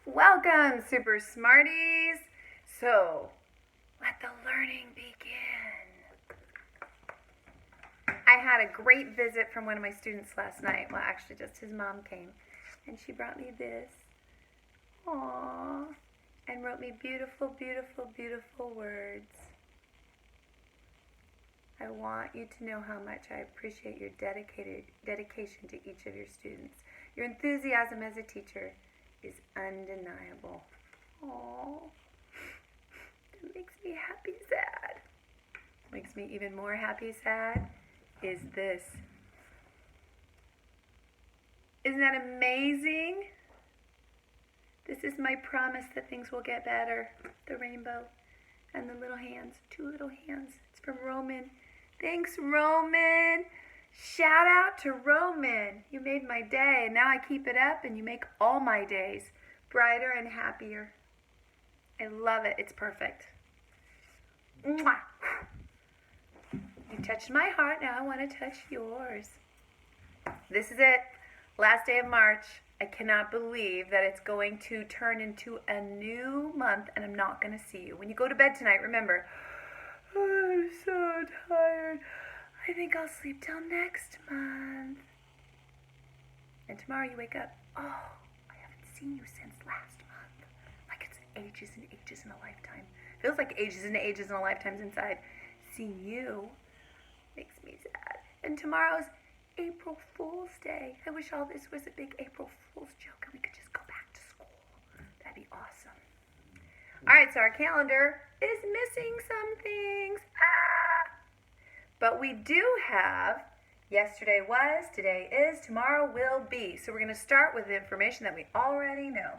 Welcome, Super Smarties. So, let the learning begin. I had a great visit from one of my students last night. Well, actually, just his mom came, and she brought me this. Aww. And wrote me beautiful, beautiful, beautiful words. I want you to know how much I appreciate your dedication to each of your students. Your enthusiasm as a teacher is undeniable. Aww. That makes me happy sad. Makes me even more happy sad is this. Isn't that amazing? This is my promise that things will get better. The rainbow and the little hands, 2 little hands. It's from Roman. Thanks, Roman. Shout out to Roman. You made my day, and now I keep it up, and you make all my days brighter and happier. I love it. It's perfect. Mwah. You touched my heart. Now I want to touch yours. This is it. Last day of March. I cannot believe that it's going to turn into a new month, and I'm not going to see you. When you go to bed tonight, remember, I'm so tired. I think I'll sleep till next month. And tomorrow you wake up, oh, I haven't seen you since last month. Like it's ages and ages in a lifetime. Feels like ages and ages and a lifetime's inside. Seeing you makes me sad. And tomorrow's April Fool's Day. I wish all this was a big April Fool's joke and we could just go back to school. That'd be awesome. All right, so our calendar is missing some things. But we do have yesterday was, today is, tomorrow will be. So we're going to start with the information that we already know.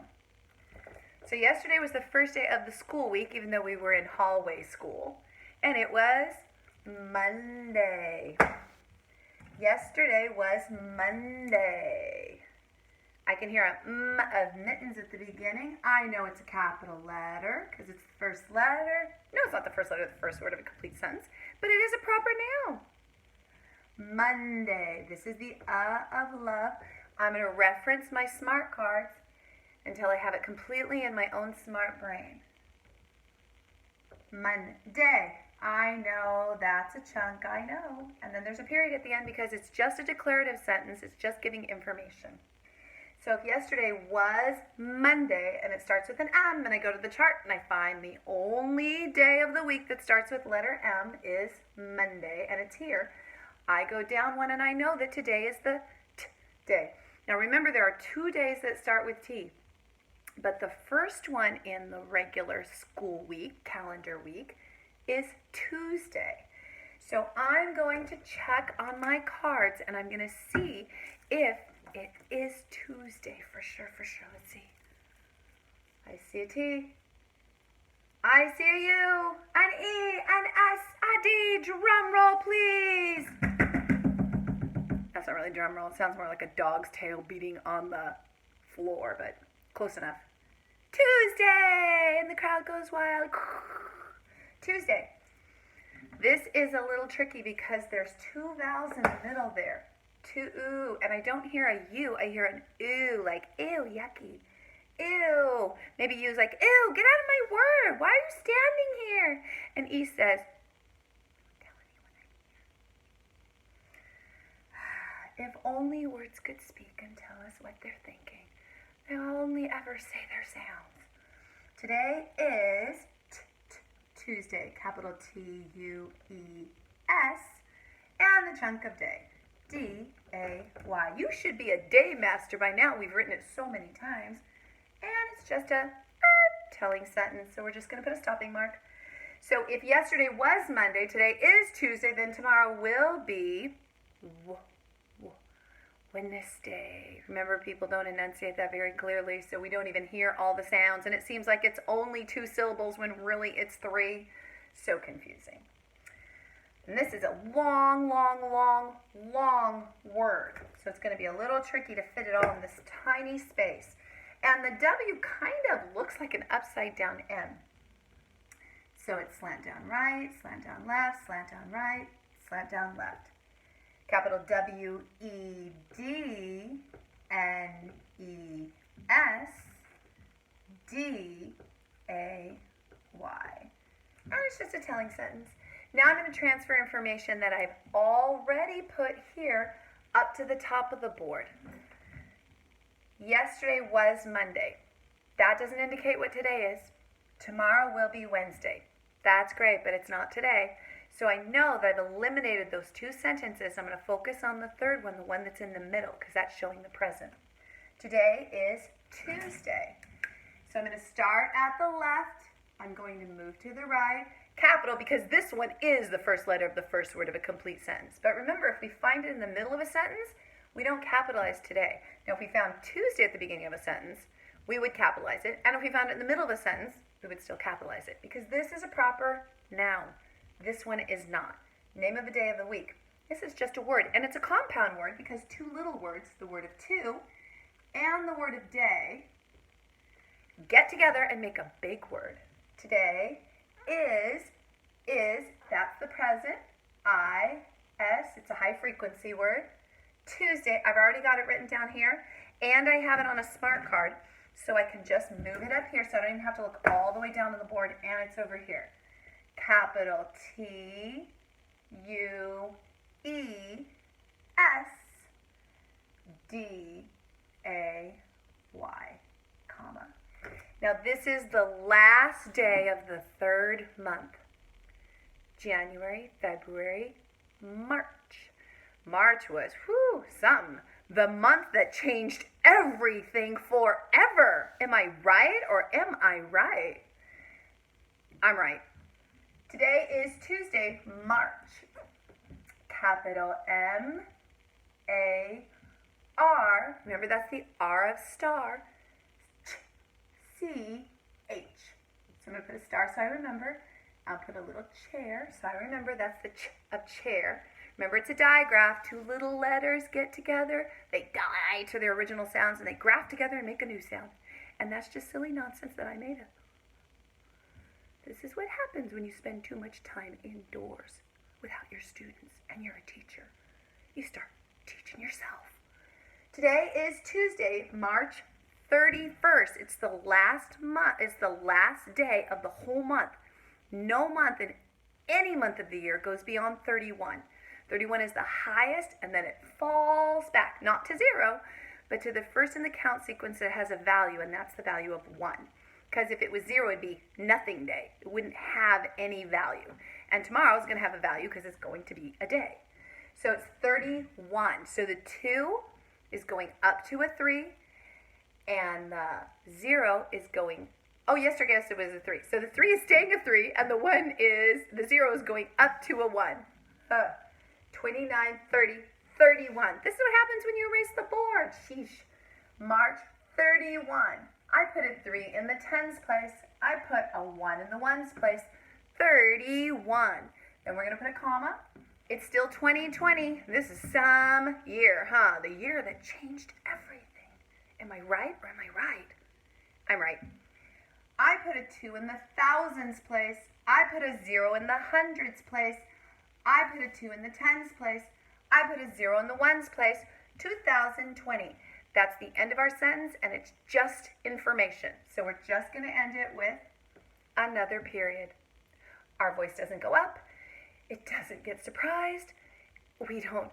So yesterday was the first day of the school week, even though we were in hallway school. And it was Monday. Yesterday was Monday. I can hear a of mittens at the beginning. I know it's a capital letter because it's the first letter. No, it's not the first letter of the first word of a complete sentence, but it is a proper noun. Monday. This is the of love. I'm going to reference my smart cards until I have it completely in my own smart brain. Monday. I know that's a chunk, I know. And then there's a period at the end because it's just a declarative sentence. It's just giving information. So if yesterday was Monday and it starts with an M and I go to the chart and I find the only day of the week that starts with letter M is Monday and it's here, I go down one and I know that today is the T day. Now remember there are 2 days that start with T, but the first one in the regular school week, calendar week, is Tuesday. So I'm going to check on my cards and I'm going to see if it is Tuesday for sure. Let's see. I see a T. I see a U, an E, an S, a D. Drum roll, please. That's not really drum roll. It sounds more like a dog's tail beating on the floor, but close enough. Tuesday! And the crowd goes wild. Tuesday. This is a little tricky because there's 2 vowels in the middle there. Ooh, and I don't hear a U, I hear an ooh, like ew, yucky. Ew. Maybe U's like, ew, get out of my word. Why are you standing here? And E says, don't tell anyone I'm here. If only words could speak and tell us what they're thinking. They'll only ever say their sounds. Today is Tuesday, capital T-U-E-S, and the chunk of day, D-A-Y. You should be a day master by now. We've written it so many times. And it's just a telling sentence, so we're just going to put a stopping mark. So if yesterday was Monday, today is Tuesday, then tomorrow will be Wednesday. Remember, people don't enunciate that very clearly, so we don't even hear all the sounds, and it seems like it's only 2 syllables when really it's 3. So confusing. And this is a long word, so it's going to be a little tricky to fit it all in this tiny space. And the W kind of looks like an upside down M. So it's slant down right, slant down left, slant down right, slant down left. Capital W-E-D-N-E-S, D-A-Y. And it's just a telling sentence. Now I'm going to transfer information that I've already put here up to the top of the board. Yesterday was Monday. That doesn't indicate what today is. Tomorrow will be Wednesday. That's great, but it's not today. So I know that I've eliminated those two sentences. I'm going to focus on the third one, the one that's in the middle, because that's showing the present. Today is Tuesday. So I'm going to start at the left. I'm going to move to the right. Capital, because this one is the first letter of the first word of a complete sentence. But remember, if we find it in the middle of a sentence, we don't capitalize today. Now, if we found Tuesday at the beginning of a sentence, we would capitalize it. And if we found it in the middle of a sentence, we would still capitalize it, because this is a proper noun. This one is not. Name of a day of the week. This is just a word, and it's a compound word because two little words, the word of two and the word of day, get together and make a big word. Today is, that's the present, I-S, it's a high frequency word. Tuesday, I've already got it written down here, and I have it on a smart card, so I can just move it up here so I don't even have to look all the way down to the board, and it's over here. Capital T-U-E-S, D-A-Y, comma. Now this is the last day of the third month. January, February, March. March was, something. The month that changed everything forever. Am I right or am I right? I'm right. Today is Tuesday, March. Capital M-A-R. Remember, that's the R of star. C-H. So I'm going to put a star so I remember. I'll put a little chair so I remember that's the of chair. Remember, it's a digraph. Two little letters get together. They die to their original sounds, and they graph together and make a new sound. And that's just silly nonsense that I made up. This is what happens when you spend too much time indoors without your students and you're a teacher. You start teaching yourself. Today is Tuesday, March 31st. It's the last month. It's the last day of the whole month. No month in any month of the year goes beyond 31. 31 is the highest, and then it falls back, not to 0, but to the first in the count sequence that has a value, and that's the value of 1. Because if it was 0, it'd be nothing day. It wouldn't have any value. And tomorrow is going to have a value because it's going to be a day. So it's 31. So the 2 is going up to a 3, and the 0 is going, yesterday it was a 3. So the 3 is staying a 3, and the 0 is going up to a 1. 29, 30, 31. This is what happens when you erase the board. Sheesh. March 31. I put a 3 in the tens place. I put a 1 in the ones place. 31. Then we're going to put a comma. It's still 2020. This is some year, huh? The year that changed everything. Am I right or am I right? I'm right. I put a 2 in the thousands place. I put a 0 in the hundreds place. I put a 2 in the tens place. I put a 0 in the ones place. 2020. That's the end of our sentence, and it's just information. So we're just going to end it with another period. Our voice doesn't go up. It doesn't get surprised. We don't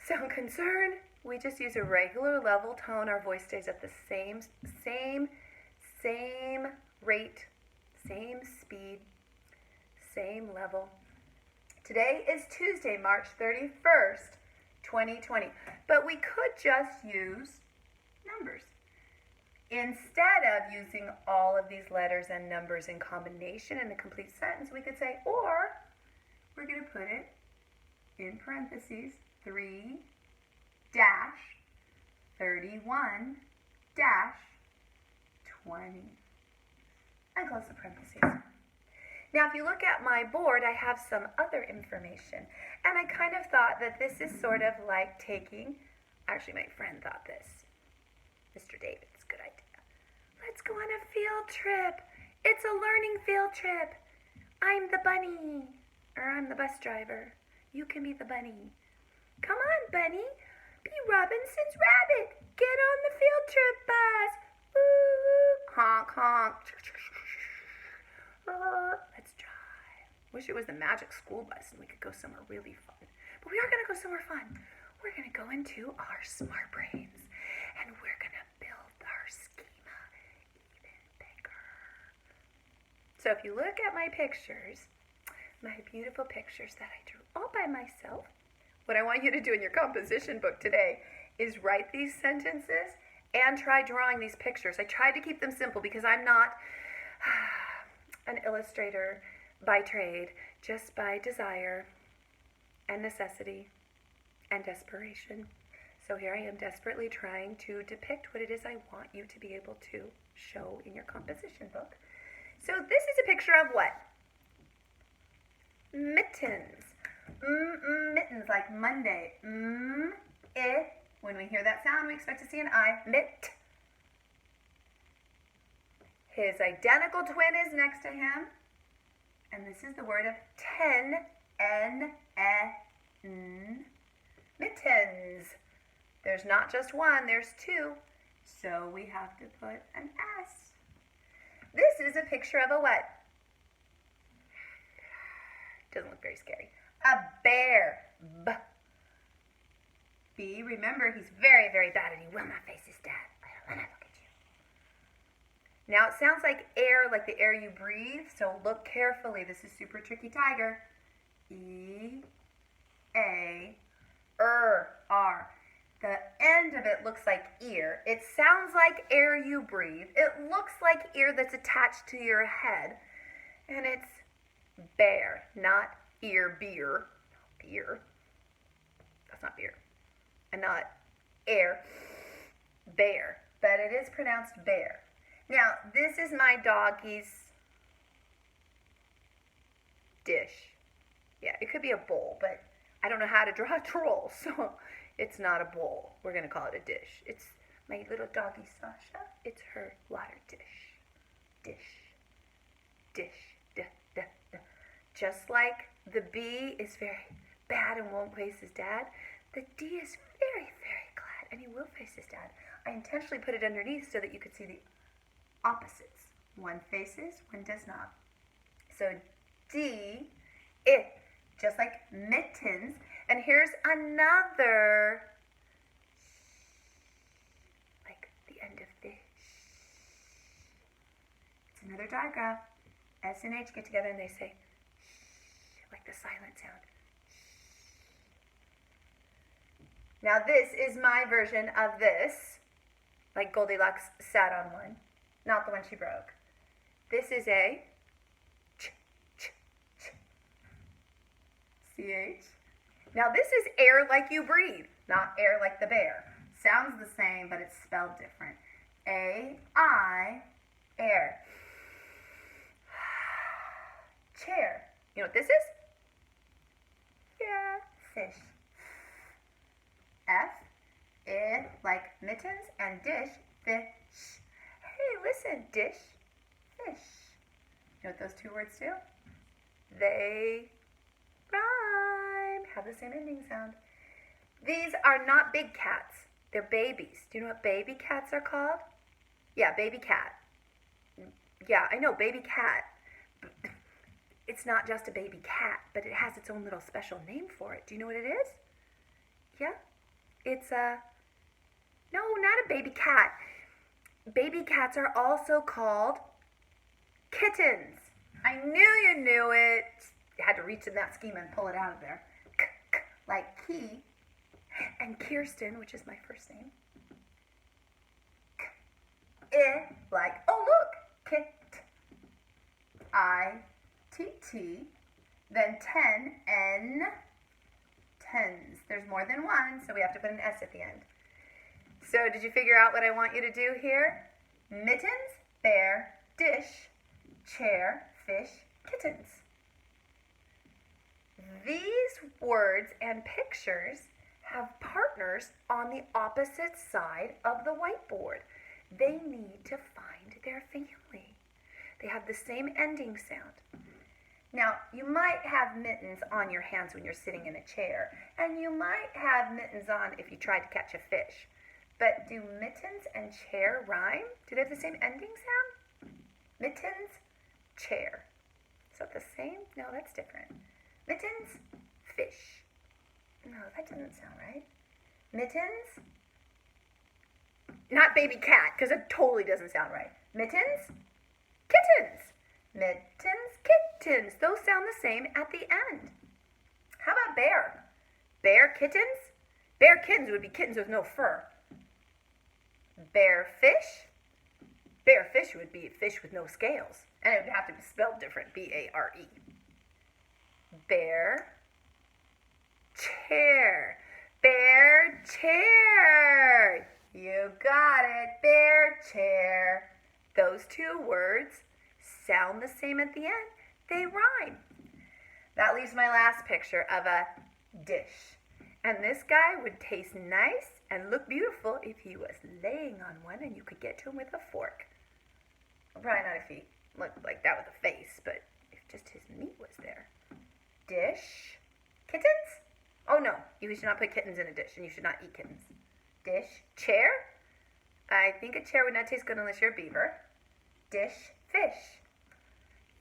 sound concerned. We just use a regular level tone. Our voice stays at the same rate, same speed, same level. Today is Tuesday, March 31st, 2020. But we could just use numbers. Instead of using all of these letters and numbers in combination in a complete sentence, we could say, or we're going to put it in parentheses, 3-31-20. And close the parentheses. Now, if you look at my board, I have some other information. And I kind of thought that this is sort of like taking, actually my friend thought this, Mr. David's good idea. Let's go on a field trip. It's a learning field trip. I'm the bunny, or I'm the bus driver. You can be the bunny. Come on, bunny. Be Robinson's rabbit. Get on the field trip bus. Woo, honk. honk, honk. Let's drive. Wish it was the magic school bus and we could go somewhere really fun. But we are going to go somewhere fun. We're going to go into our smart brains and we're going to build our schema even bigger. So if you look at my pictures, my beautiful pictures that I drew all by myself, what I want you to do in your composition book today is write these sentences and try drawing these pictures. I tried to keep them simple because I'm not an illustrator by trade, just by desire and necessity and desperation. So here I am desperately trying to depict what it is I want you to be able to show in your composition book. So this is a picture of what? Mittens. Mittens, like Monday. It. When we hear that sound, we expect to see an I. Mitt. His identical twin is next to him. And this is the word of 10. N-E-N. Mittens. There's not just one, there's two. So we have to put an S. This is a picture of a what? Doesn't look very scary. A bear. B. Remember, he's very, very bad and he will not face his dad. I don't want to look at you. Now it sounds like air, like the air you breathe. So look carefully. This is super tricky tiger. E. A. R. The end of it looks like ear. It sounds like air you breathe. It looks like ear that's attached to your head. And it's bear, not ear beer. Beer. That's not beer. And not air. Bear. But it is pronounced bear. Now, this is my doggy's dish. Yeah, it could be a bowl, but I don't know how to draw a troll, so it's not a bowl. We're going to call it a dish. It's my little doggy Sasha. It's her water dish. Dish. Just like the B is very bad and won't face his dad, the D is very, very glad and he will face his dad. I intentionally put it underneath so that you could see the opposites. One faces, one does not. So D, it, just like mittens. And here's another, like the end of this. It's another digraph. S and H get together and they say, like the silent sound. Now this is my version of this, like Goldilocks sat on one, not the one she broke. This is a CH. Now this is air like you breathe, not air like the bear. Sounds the same, but it's spelled different. A-I, air. Chair. You know what this is? Yeah, fish. F, I, like mittens, and dish, fish. Hey, listen, dish, fish. You know what those two words do? They rhyme, have the same ending sound. These are not big cats. They're babies. Do you know what baby cats are called? Yeah, baby cat. Yeah, I know, baby cat. It's not just a baby cat, but it has its own little special name for it. Do you know what it is? Yeah? It's no, not a baby cat. Baby cats are also called kittens. I knew you knew it. You had to reach in that schema and pull it out of there. Like Key and Kirsten, which is my first name. I, like, oh look, kit. I-T-T. Then 10, N. Tens. There's more than one, so we have to put an S at the end. So did you figure out what I want you to do here? Mittens, bear, dish, chair, fish, kittens. These words and pictures have partners on the opposite side of the whiteboard. They need to find their family. They have the same ending sound. Now, you might have mittens on your hands when you're sitting in a chair, and you might have mittens on if you tried to catch a fish. But do mittens and chair rhyme? Do they have the same ending sound? Mittens, chair. Is that the same? No, that's different. Mittens, fish. No, that doesn't sound right. Mittens, not baby cat, because it totally doesn't sound right. Mittens, kittens. Mittens, kittens. Those sound the same at the end. How about bear? Bear, kittens? Bear kittens would be kittens with no fur. Bear fish? Bear fish would be fish with no scales. And it would have to be spelled different, B-A-R-E. Bear chair. Bear chair. You got it. Bear chair. Those two words sound the same at the end. They rhyme. That leaves my last picture of a dish. And this guy would taste nice and look beautiful if he was laying on one and you could get to him with a fork. Probably not if he looked like that with a face, but if just his meat was there. Dish. Kittens? Oh no, you should not put kittens in a dish and you should not eat kittens. Dish. Chair? I think a chair would not taste good unless you're a beaver. Dish. Fish.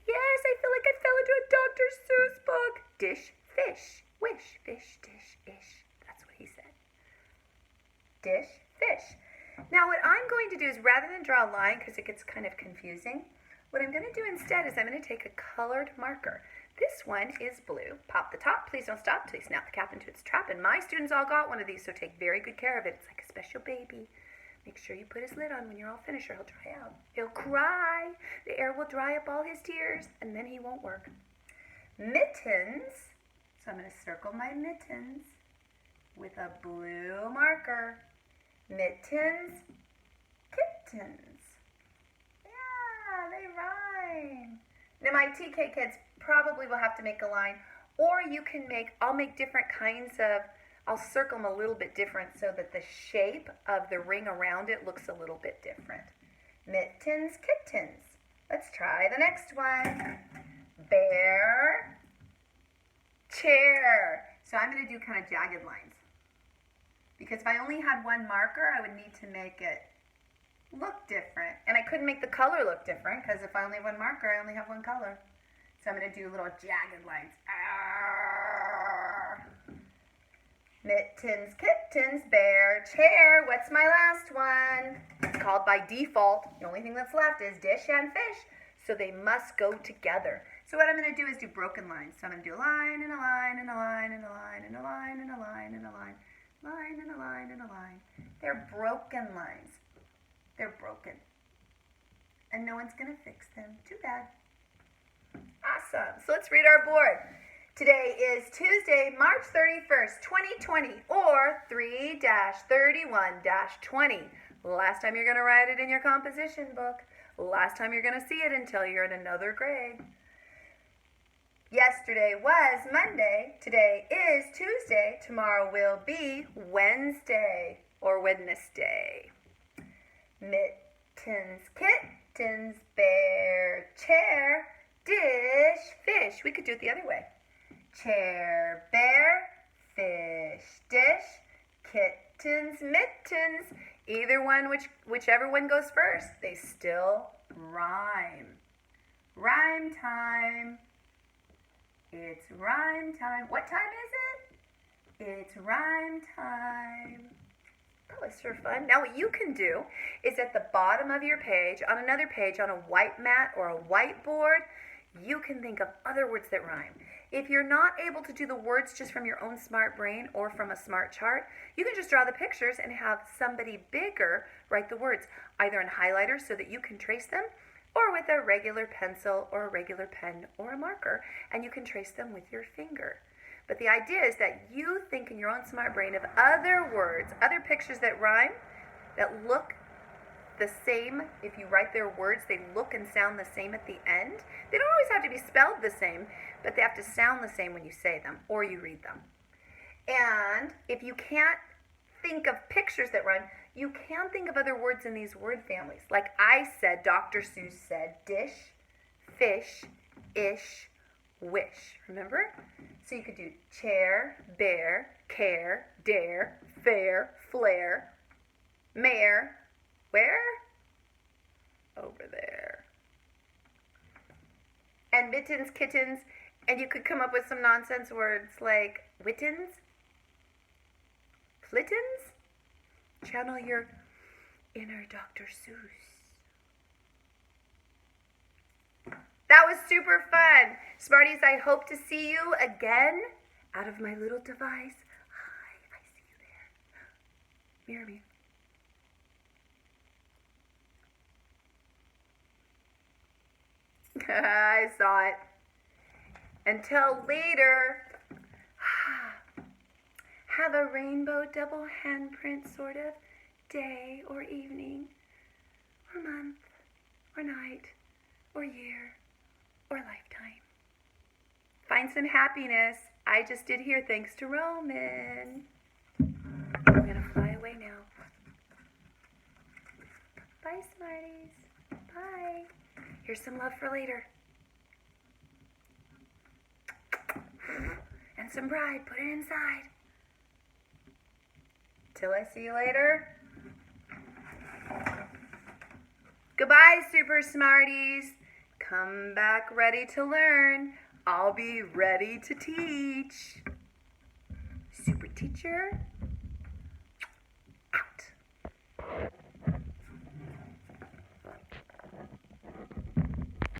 Yes, I feel like I fell into a Dr. Seuss book. Dish. Fish. Wish. Fish. Dish. Ish. That's what he said. Dish. Fish. Now what I'm going to do is, rather than draw a line because it gets kind of confusing, what I'm going to do instead is I'm going to take a colored marker. This one is blue. Pop the top. Please don't stop till you snap the cap into its trap. And my students all got one of these, so take very good care of it. It's like a special baby. Make sure you put his lid on when you're all finished or he'll dry out. He'll cry. The air will dry up all his tears, and then he won't work. Mittens. So I'm going to circle my mittens with a blue marker. Mittens, kittens. Yeah, they rhyme. Now my TK kids probably will have to make a line, or you can I'll make different kinds of, I'll circle them a little bit different so that the shape of the ring around it looks a little bit different. Mittens, kittens. Let's try the next one. Bear, chair. So I'm going to do kind of jagged lines. Because if I only had one marker, I would need to make it look different. And I couldn't make the color look different because if I only have one marker, I only have one color. So I'm going to do little jagged lines. Arr. Mittens, kittens, bear, chair. What's my last one? It's called by default. The only thing that's left is dish and fish. So they must go together. So what I'm going to do is do broken lines. So I'm going to do a line and a line and a line and a line and a line and a line and a line. Line and a line and a line. They're broken lines. They're broken. And no one's going to fix them. Too bad. Awesome. So let's read our board. Today is Tuesday, March 31st, 2020, or 3-31-20. Last time you're going to write it in your composition book. Last time you're going to see it until you're in another grade. Yesterday was Monday. Today is Tuesday. Tomorrow will be Wednesday or Wednesday. Mittens, kittens, bear, chair, dish, fish. We could do it the other way. Chair, bear, fish, dish, kittens, mittens. Either one, whichever one goes first, they still rhyme. Rhyme time. It's rhyme time. What time is it? It's rhyme time. That was sure fun. Now what you can do is at the bottom of your page, on another page, on a white mat or a whiteboard, you can think of other words that rhyme. If you're not able to do the words just from your own smart brain or from a smart chart, you can just draw the pictures and have somebody bigger write the words, either in highlighters so that you can trace them, or with a regular pencil or a regular pen or a marker, and you can trace them with your finger. But the idea is that you think in your own smart brain of other words, other pictures that rhyme, that look the same. If you write their words, they look and sound the same at the end. They don't always have to be spelled the same, but they have to sound the same when you say them or you read them. And if you can't think of pictures that rhyme, you can think of other words in these word families. Like I said, Dr. Seuss said, dish, fish, ish, wish. Remember? So you could do chair, bear, care, dare, fair, flare, mare. Where? Over there. and mittens, kittens, and you could come up with some nonsense words like wittens, flittens. Channel your inner Dr. Seuss. That was super fun. Smarties, I hope to see you again out of my little device. Hi, I see you there. Mirror me. I saw it. Until later, have a rainbow double handprint sort of day or evening or month or night or year or lifetime. Find some happiness. I just did here thanks to Roman. I'm going to fly away now. Bye, Smarties. Bye. Here's some love for later. And some pride. Put it inside. Till I see you later. Goodbye, Super Smarties. Come back ready to learn. I'll be ready to teach. Super teacher.